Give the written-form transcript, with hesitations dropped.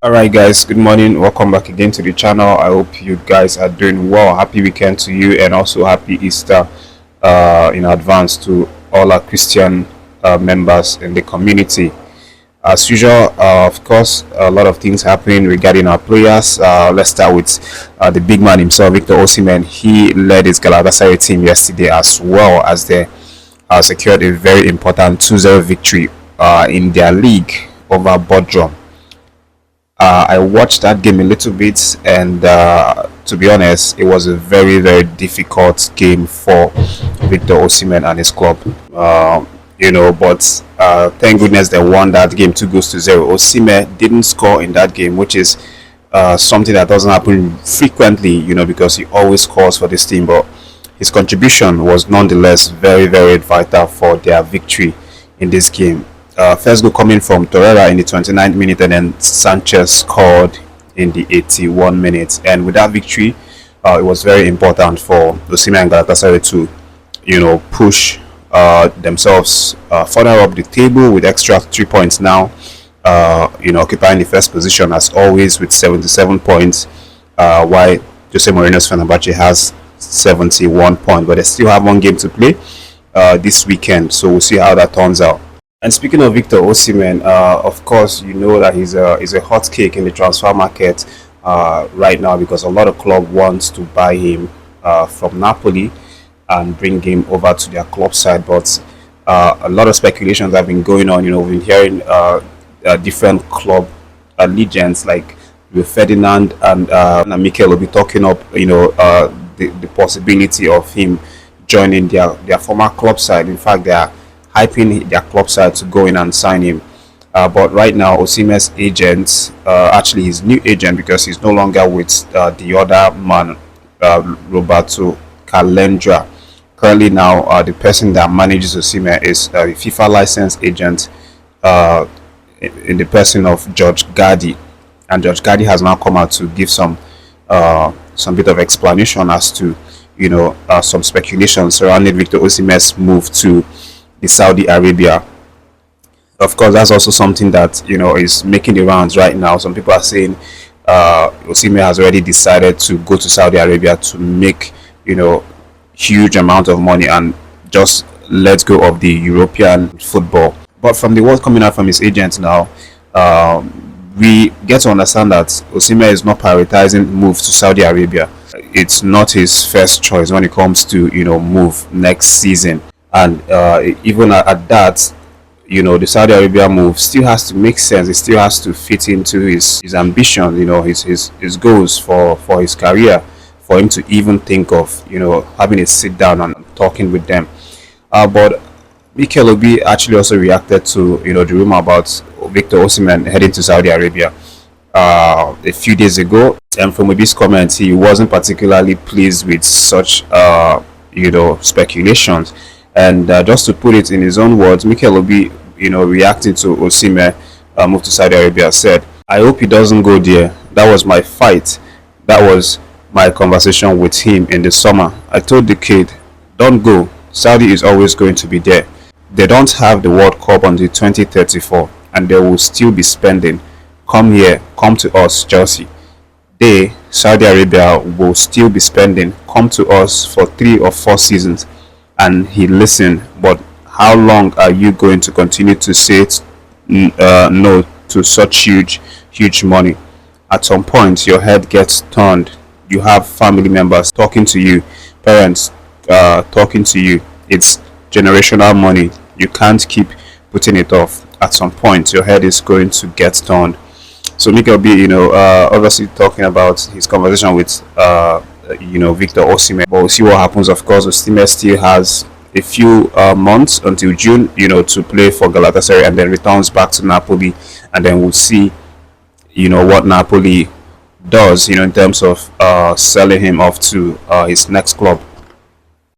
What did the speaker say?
Alright guys, good morning. Welcome back again to the channel. I hope you guys are doing well. Happy weekend to you and also happy Easter in advance to all our Christian members in the community. As usual, of course, a lot of things happening regarding our players. Let's start with the big man himself, Victor OSIMHEN. He led his Galatasaray team yesterday as well as they secured a very important 2-0 victory in their league over Bodrum. I watched that game a little bit, and to be honest, it was a very difficult game for Victor OSIMHEN and his club. But thank goodness they won that game 2-0. OSIMHEN didn't score in that game, which is something that doesn't happen frequently, because he always scores for this team. But his contribution was nonetheless very vital for their victory in this game. First goal coming from Torreira in the 29th minute, and then Sanchez scored in the 81 minutes. And with that victory, it was very important for OSIMHEN and Galatasaray to, push themselves further up the table with extra 3 points now. Occupying the first position as always with 77 points, while Jose Mourinho's Fenerbahce has 71 points, but they still have one game to play this weekend. So we'll see how that turns out. And speaking of Victor OSIMHEN, of course, you know that he's a hot cake in the transfer market right now, because a lot of clubs want to buy him from Napoli and bring him over to their club side. But a lot of speculations have been going on. We've been hearing different club legends like Ferdinand and Mikel will be talking up, the possibility of him joining their former club side. In fact, they are hyping their club side to go in and sign him. But right now, OSIMHEN'S agent, actually his new agent, because he's no longer with the other man, Roberto Calendra. Currently now, the person that manages OSIMHEN is the FIFA licensed agent in the person of George Gadi. And George Gadi has now come out to give some bit of explanation as to, some speculation surrounding Victor OSIMHEN'S move to Saudi Arabia. Of course, that's also something that is making the rounds right now. Some people are saying OSIMHEN has already decided to go to Saudi Arabia to make huge amount of money and just let go of the European football. But from the word coming out from his agent now, we get to understand that OSIMHEN is not prioritizing move to Saudi Arabia. It's not his first choice when it comes to move next season. And even at that, the Saudi Arabia move still has to make sense. It still has to fit into his ambition, his goals for his career, for him to even think of, having a sit down and talking with them. But Mikel actually also reacted to, the rumor about Victor OSIMHEN heading to Saudi Arabia a few days ago. And from Obi's comments, he wasn't particularly pleased with such, speculations. And just to put it in his own words, Mikel reacting to OSIMHEN move to Saudi Arabia, said, "I hope he doesn't go there. That was my fight. That was my conversation with him in the summer. I told the kid, don't go. Saudi is always going to be there. They don't have the World Cup until 2034, and they will still be spending. Come here, come to us, Chelsea. They, Saudi Arabia, will still be spending. Come to us for 3 or 4 seasons." And he listened. "But how long are you going to continue to say no to such huge money? At some point, your head gets turned. You have family members talking to you, parents talking to you. It's generational money. You can't keep putting it off. At some point, your head is going to get turned." So Mikel obviously talking about his conversation with Victor OSIMHEN. But we'll see what happens. Of course, OSIMHEN still has a few months until June, to play for Galatasaray, and then returns back to Napoli, and then we'll see, what Napoli does, in terms of selling him off to his next club.